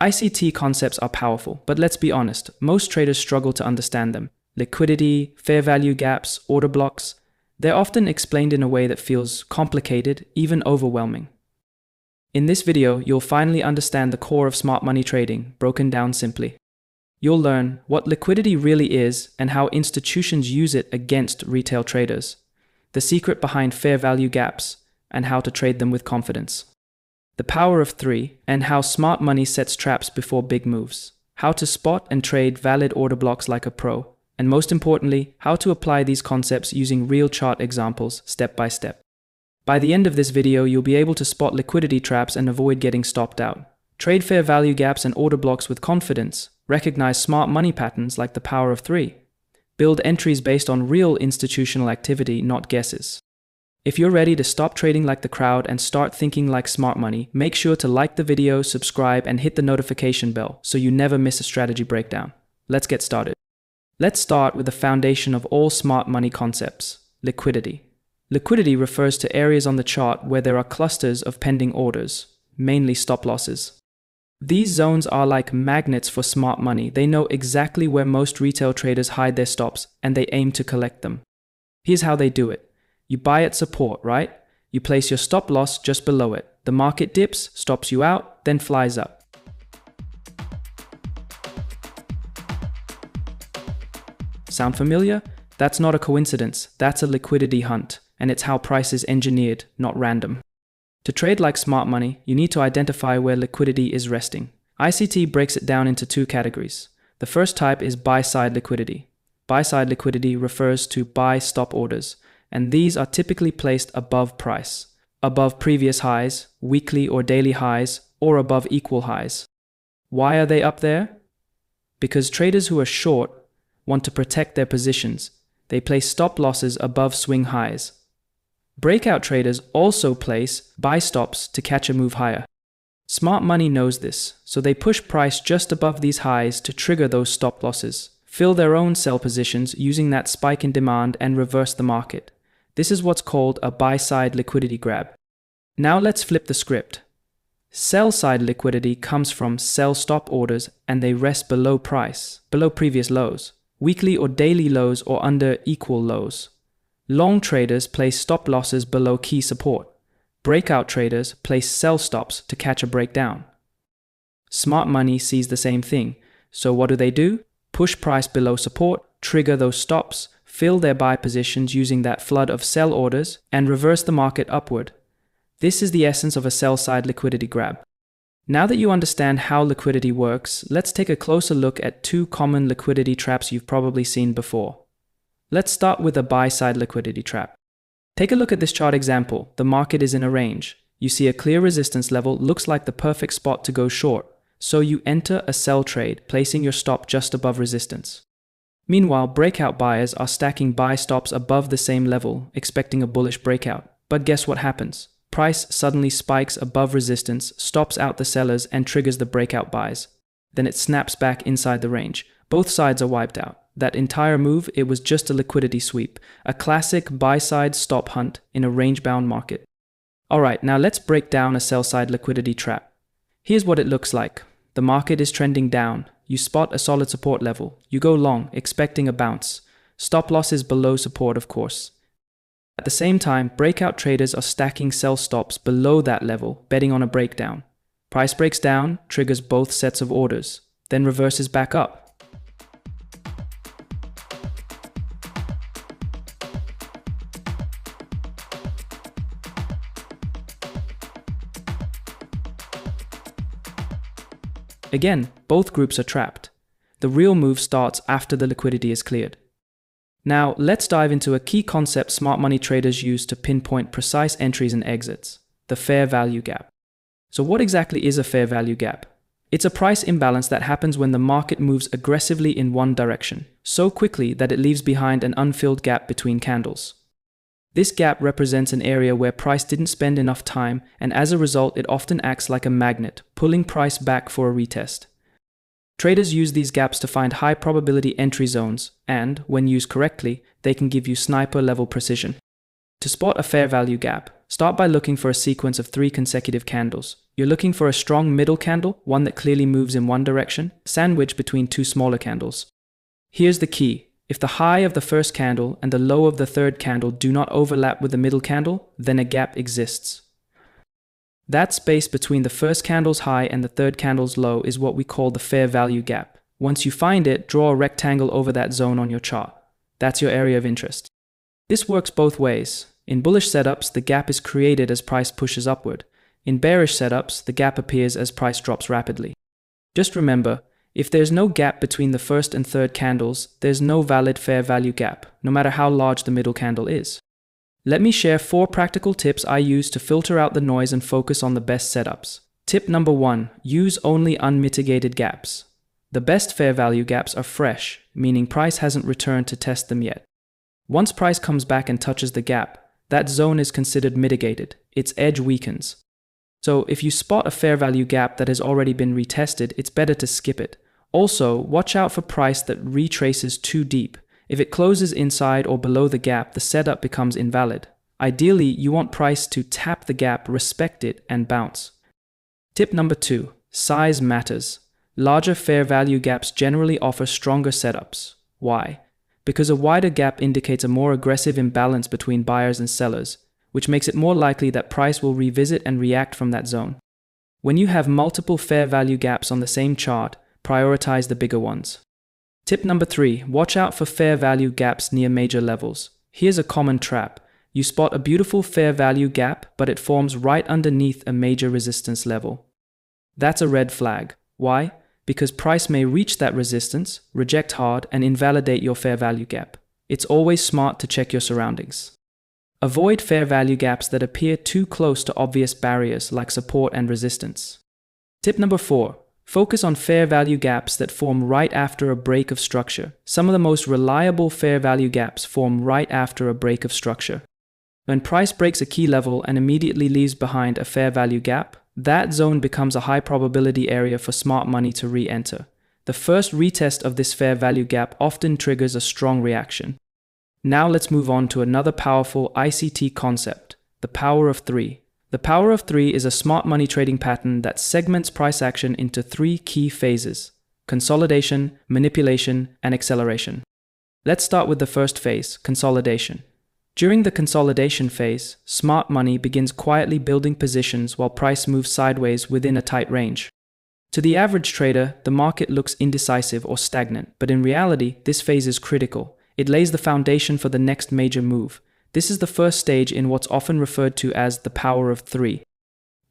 ICT concepts are powerful, but let's be honest, most traders struggle to understand them. Liquidity, fair value gaps, order blocks, they're often explained in a way that feels complicated, even overwhelming. In this video, you'll finally understand the core of smart money trading, broken down simply. You'll learn what liquidity really is and how institutions use it against retail traders, the secret behind fair value gaps, and how to trade them with confidence. The power of three, and how smart money sets traps before big moves. How to spot and trade valid order blocks like a pro. And most importantly, how to apply these concepts using real chart examples step by step. By the end of this video, you'll be able to spot liquidity traps and avoid getting stopped out. Trade fair value gaps and order blocks with confidence. Recognize smart money patterns like the power of three. Build entries based on real institutional activity, not guesses. If you're ready to stop trading like the crowd and start thinking like smart money, make sure to like the video, subscribe, and hit the notification bell so you never miss a strategy breakdown. Let's get started. Let's start with the foundation of all smart money concepts, liquidity. Liquidity refers to areas on the chart where there are clusters of pending orders, mainly stop losses. These zones are like magnets for smart money. They know exactly where most retail traders hide their stops, and they aim to collect them. Here's how they do it. You buy at support, right? You place your stop loss just below it. The market dips, stops you out, then flies up. Sound familiar? That's not a coincidence. That's a liquidity hunt, and it's how price is engineered, not random. To trade like smart money, you need to identify where liquidity is resting. ICT breaks it down into two categories. The first type is buy-side liquidity. Buy-side liquidity refers to buy stop orders, and these are typically placed above price, above previous highs, weekly or daily highs, or above equal highs. Why are they up there? Because traders who are short want to protect their positions. They place stop losses above swing highs. Breakout traders also place buy stops to catch a move higher. Smart money knows this, so they push price just above these highs to trigger those stop losses, fill their own sell positions using that spike in demand and reverse the market. This is what's called a buy-side liquidity grab. Now let's flip the script. Sell-side liquidity comes from sell stop orders and they rest below price, below previous lows, weekly or daily lows or under equal lows. Long traders place stop losses below key support. Breakout traders place sell stops to catch a breakdown. Smart money sees the same thing. So what do? Push price below support, trigger those stops, fill their buy positions using that flood of sell orders, and reverse the market upward. This is the essence of a sell-side liquidity grab. Now that you understand how liquidity works, let's take a closer look at two common liquidity traps you've probably seen before. Let's start with a buy-side liquidity trap. Take a look at this chart example. The market is in a range. You see a clear resistance level, looks like the perfect spot to go short. So you enter a sell trade, placing your stop just above resistance. Meanwhile, breakout buyers are stacking buy stops above the same level, expecting a bullish breakout. But guess what happens? Price suddenly spikes above resistance, stops out the sellers, and triggers the breakout buys. Then it snaps back inside the range. Both sides are wiped out. That entire move, it was just a liquidity sweep, a classic buy-side stop hunt in a range-bound market. Alright, now let's break down a sell-side liquidity trap. Here's what it looks like. The market is trending down. You spot a solid support level. You go long, expecting a bounce. Stop losses below support, of course. At the same time, breakout traders are stacking sell stops below that level, betting on a breakdown. Price breaks down, triggers both sets of orders, then reverses back up. Again, both groups are trapped. The real move starts after the liquidity is cleared. Now, let's dive into a key concept smart money traders use to pinpoint precise entries and exits, the fair value gap. So what exactly is a fair value gap? It's a price imbalance that happens when the market moves aggressively in one direction, so quickly that it leaves behind an unfilled gap between candles. This gap represents an area where price didn't spend enough time, and as a result, it often acts like a magnet, pulling price back for a retest. Traders use these gaps to find high probability entry zones, and, when used correctly, they can give you sniper-level precision. To spot a fair value gap, Start by looking for a sequence of 3 consecutive candles. You're looking for a strong middle candle, one that clearly moves in one direction, sandwiched between 2 smaller candles. Here's the key. If the high of the first candle and the low of the third candle do not overlap with the middle candle, then a gap exists. That space between the first candle's high and the third candle's low is what we call the fair value gap. Once you find it, draw a rectangle over that zone on your chart. That's your area of interest. This works both ways. In bullish setups, the gap is created as price pushes upward. In bearish setups, the gap appears as price drops rapidly. Just remember, if there's no gap between the first and third candles, there's no valid fair value gap, no matter how large the middle candle is. Let me share 4 practical tips I use to filter out the noise and focus on the best setups. Tip number 1, use only unmitigated gaps. The best fair value gaps are fresh, meaning price hasn't returned to test them yet. Once price comes back and touches the gap, that zone is considered mitigated. Its edge weakens. So if you spot a fair value gap that has already been retested, it's better to skip it. Also, watch out for price that retraces too deep. If it closes inside or below the gap, the setup becomes invalid. Ideally, you want price to tap the gap, respect it, and bounce. Tip number 2, size matters. Larger fair value gaps generally offer stronger setups. Why? Because a wider gap indicates a more aggressive imbalance between buyers and sellers, which makes it more likely that price will revisit and react from that zone. When you have multiple fair value gaps on the same chart, prioritize the bigger ones. Tip number 3, watch out for fair value gaps near major levels. Here's a common trap. You spot a beautiful fair value gap, but it forms right underneath a major resistance level. That's a red flag. Why? Because price may reach that resistance, reject hard, and invalidate your fair value gap. It's always smart to check your surroundings. Avoid fair value gaps that appear too close to obvious barriers like support and resistance. Tip number 4, focus on fair value gaps that form right after a break of structure. Some of the most reliable fair value gaps form right after a break of structure. When price breaks a key level and immediately leaves behind a fair value gap, that zone becomes a high probability area for smart money to re-enter. The first retest of this fair value gap often triggers a strong reaction. Now let's move on to another powerful ICT concept, the power of 3. The power of 3 is a smart money trading pattern that segments price action into 3 key phases: consolidation, manipulation, and acceleration. Let's start with the first phase, consolidation. During the consolidation phase, smart money begins quietly building positions while price moves sideways within a tight range. To the average trader, the market looks indecisive or stagnant, but in reality, this phase is critical. It lays the foundation for the next major move. This is the first stage in what's often referred to as the power of 3.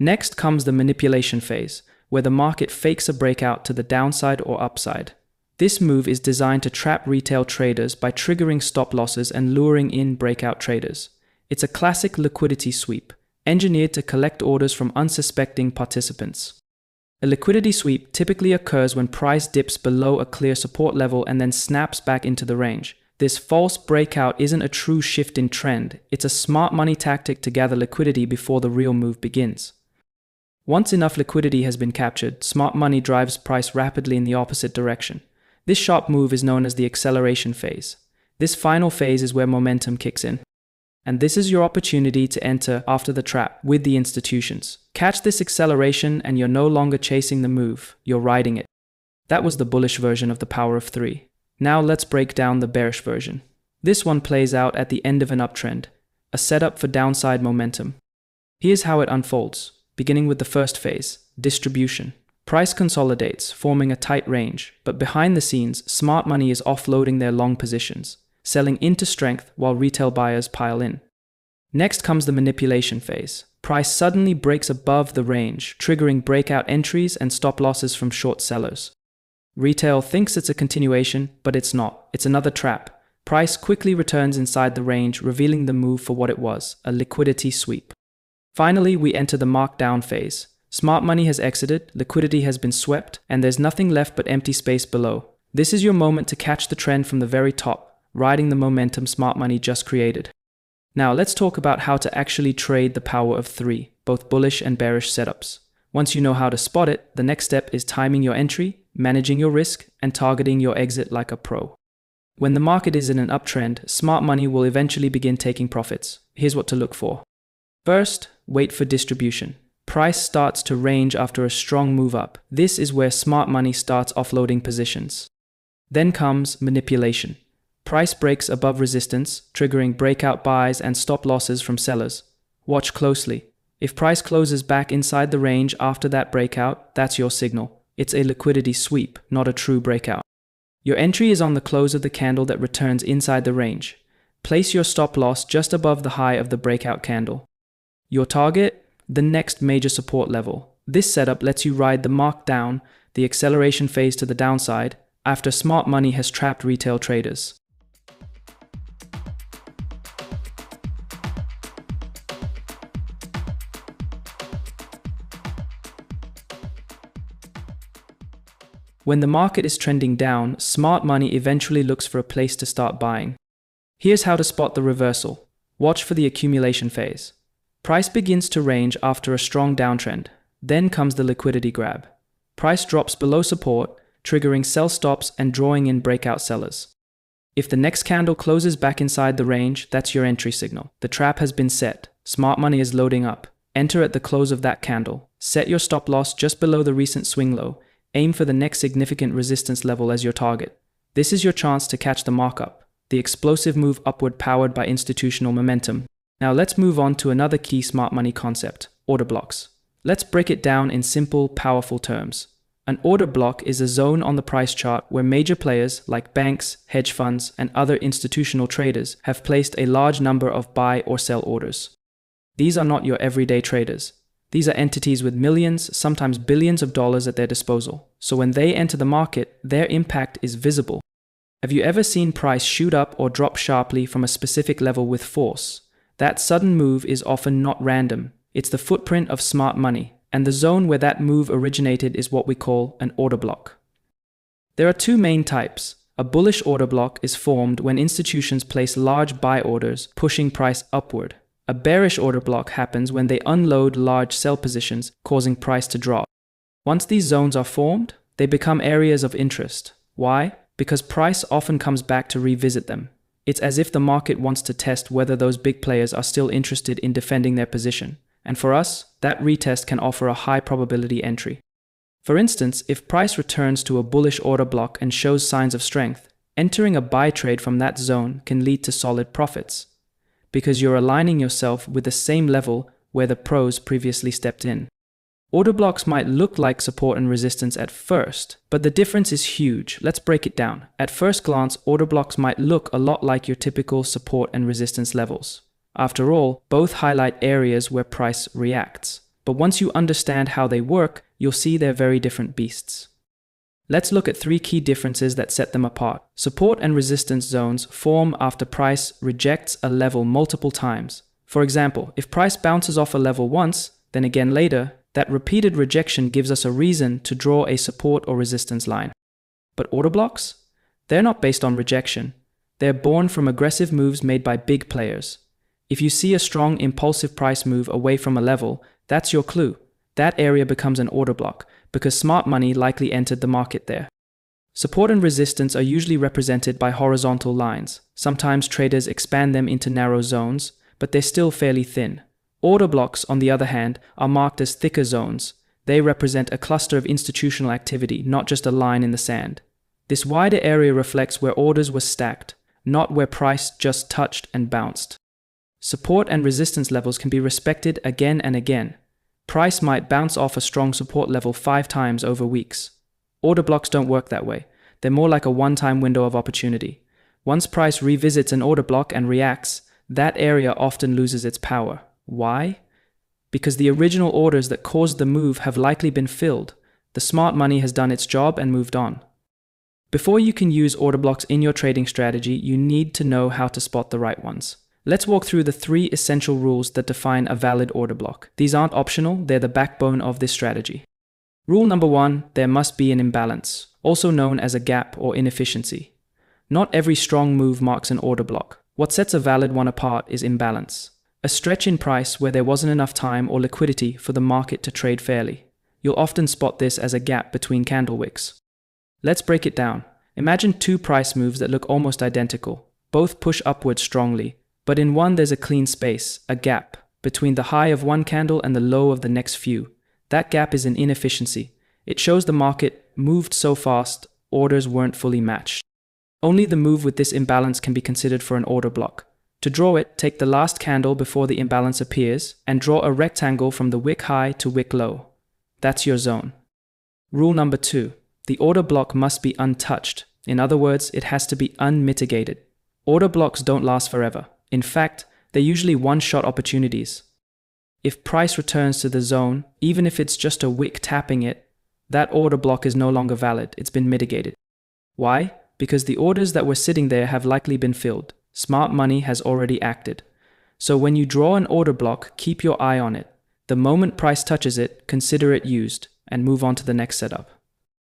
Next comes the manipulation phase, where the market fakes a breakout to the downside or upside. This move is designed to trap retail traders by triggering stop losses and luring in breakout traders. It's a classic liquidity sweep, engineered to collect orders from unsuspecting participants. A liquidity sweep typically occurs when price dips below a clear support level and then snaps back into the range. This false breakout isn't a true shift in trend, it's a smart money tactic to gather liquidity before the real move begins. Once enough liquidity has been captured, smart money drives price rapidly in the opposite direction. This sharp move is known as the acceleration phase. This final phase is where momentum kicks in. And this is your opportunity to enter after the trap with the institutions. Catch this acceleration and you're no longer chasing the move, you're riding it. That was the bullish version of the power of 3. Now let's break down the bearish version. This one plays out at the end of an uptrend, a setup for downside momentum. Here's how it unfolds, beginning with the first phase, distribution. Price consolidates, forming a tight range, but behind the scenes, smart money is offloading their long positions, selling into strength while retail buyers pile in. Next comes the manipulation phase. Price suddenly breaks above the range, triggering breakout entries and stop losses from short sellers. Retail thinks it's a continuation, but it's not. It's another trap. Price quickly returns inside the range, revealing the move for what it was, a liquidity sweep. Finally, we enter the markdown phase. Smart money has exited, liquidity has been swept, and there's nothing left but empty space below. This is your moment to catch the trend from the very top, riding the momentum smart money just created. Now let's talk about how to actually trade the power of 3, both bullish and bearish setups. Once you know how to spot it, the next step is timing your entry, managing your risk, and targeting your exit like a pro. When the market is in an uptrend, smart money will eventually begin taking profits. Here's what to look for. First, wait for distribution. Price starts to range after a strong move up. This is where smart money starts offloading positions. Then comes manipulation. Price breaks above resistance, triggering breakout buys and stop losses from sellers. Watch closely. If price closes back inside the range after that breakout, that's your signal. It's a liquidity sweep, not a true breakout. Your entry is on the close of the candle that returns inside the range. Place your stop loss just above the high of the breakout candle. Your target? The next major support level. This setup lets you ride the markdown, the acceleration phase to the downside, after smart money has trapped retail traders. When the market is trending down, smart money eventually looks for a place to start buying. Here's how to spot the reversal. Watch for the accumulation phase. Price begins to range after a strong downtrend. Then comes the liquidity grab. Price drops below support, triggering sell stops and drawing in breakout sellers. If the next candle closes back inside the range, that's your entry signal. The trap has been set. Smart money is loading up. Enter at the close of that candle. Set your stop loss just below the recent swing low. Aim for the next significant resistance level as your target. This is your chance to catch the markup, the explosive move upward powered by institutional momentum. Now let's move on to another key smart money concept, order blocks. Let's break it down in simple, powerful terms. An order block is a zone on the price chart where major players like banks, hedge funds, and other institutional traders have placed a large number of buy or sell orders. These are not your everyday traders. These are entities with millions, sometimes billions of dollars at their disposal. So when they enter the market, their impact is visible. Have you ever seen price shoot up or drop sharply from a specific level with force? That sudden move is often not random. It's the footprint of smart money, and the zone where that move originated is what we call an order block. There are two main types. A bullish order block is formed when institutions place large buy orders, pushing price upward. A bearish order block happens when they unload large sell positions, causing price to drop. Once these zones are formed, they become areas of interest. Why? Because price often comes back to revisit them. It's as if the market wants to test whether those big players are still interested in defending their position. And for us, that retest can offer a high probability entry. For instance, if price returns to a bullish order block and shows signs of strength, entering a buy trade from that zone can lead to solid profits, because you're aligning yourself with the same level where the pros previously stepped in. Order blocks might look like support and resistance at first, but the difference is huge. Let's break it down. At first glance, order blocks might look a lot like your typical support and resistance levels. After all, both highlight areas where price reacts. But once you understand how they work, you'll see they're very different beasts. Let's look at three key differences that set them apart. Support and resistance zones form after price rejects a level multiple times. For example, if price bounces off a level once, then again later, that repeated rejection gives us a reason to draw a support or resistance line. But order blocks? They're not based on rejection. They're born from aggressive moves made by big players. If you see a strong impulsive price move away from a level, that's your clue. That area becomes an order block, because smart money likely entered the market there. Support and resistance are usually represented by horizontal lines. Sometimes traders expand them into narrow zones, but they're still fairly thin. Order blocks, on the other hand, are marked as thicker zones. They represent a cluster of institutional activity, not just a line in the sand. This wider area reflects where orders were stacked, not where price just touched and bounced. Support and resistance levels can be respected again and again. Price might bounce off a strong support level 5 times over weeks. Order blocks don't work that way. They're more like a one-time window of opportunity. Once price revisits an order block and reacts, that area often loses its power. Why? Because the original orders that caused the move have likely been filled. The smart money has done its job and moved on. Before you can use order blocks in your trading strategy, you need to know how to spot the right ones. Let's walk through the 3 essential rules that define a valid order block. These aren't optional, they're the backbone of this strategy. Rule number 1, there must be an imbalance, also known as a gap or inefficiency. Not every strong move marks an order block. What sets a valid one apart is imbalance. A stretch in price where there wasn't enough time or liquidity for the market to trade fairly. You'll often spot this as a gap between candle wicks. Let's break it down. Imagine 2 price moves that look almost identical. Both push upward strongly, but in one there's a clean space, a gap. between the high of one candle and the low of the next few. That gap is an inefficiency. It shows the market moved so fast, orders weren't fully matched. Only the move with this imbalance can be considered for an order block. To draw it, take the last candle before the imbalance appears and draw a rectangle from the wick high to wick low. That's your zone. Rule number 2. The order block must be untouched. In other words, it has to be unmitigated. Order blocks don't last forever. In fact, they're usually one-shot opportunities. If price returns to the zone, even if it's just a wick tapping it, that order block is no longer valid. It's been mitigated. Why? Because the orders that were sitting there have likely been filled. Smart money has already acted. So when you draw an order block, keep your eye on it. The moment price touches it, consider it used and move on to the next setup.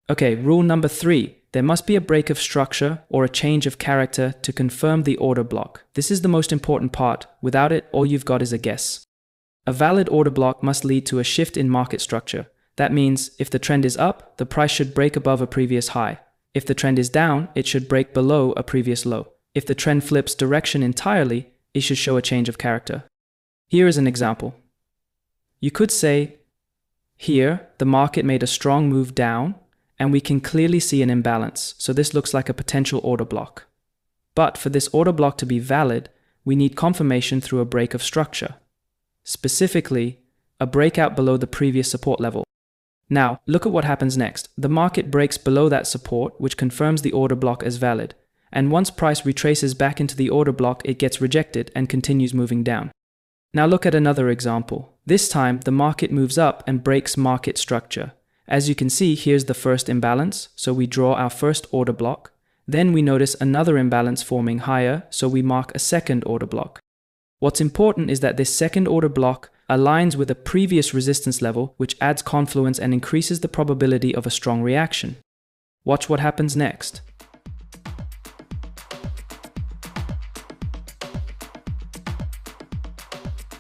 Okay, rule number 3. There must be a break of structure or a change of character to confirm the order block. This is the most important part. Without it, all you've got is a guess. A valid order block must lead to a shift in market structure. That means if the trend is up, the price should break above a previous high. If the trend is down, it should break below a previous low. If the trend flips direction entirely, it should show a change of character. Here is an example. You could say, here, the market made a strong move down, and we can clearly see an imbalance, so this looks like a potential order block. But for this order block to be valid, we need confirmation through a break of structure. Specifically, a breakout below the previous support level. Now, look at what happens next. The market breaks below that support, which confirms the order block as valid. And once price retraces back into the order block, it gets rejected and continues moving down. Now look at another example. This time, the market moves up and breaks market structure. As you can see, here's the first imbalance, so we draw our first order block. Then we notice another imbalance forming higher, so we mark a second order block. What's important is that this second order block aligns with a previous resistance level, which adds confluence and increases the probability of a strong reaction. Watch what happens next.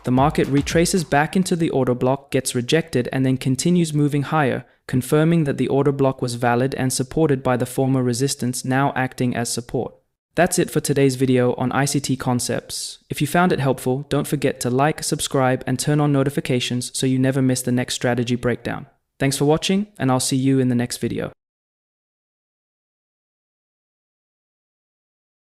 The market retraces back into the order block, gets rejected, and then continues moving higher, confirming that the order block was valid and supported by the former resistance now acting as support. That's it for today's video on ICT concepts. If you found it helpful, don't forget to like, subscribe, and turn on notifications so you never miss the next strategy breakdown. Thanks for watching, and I'll see you in the next video.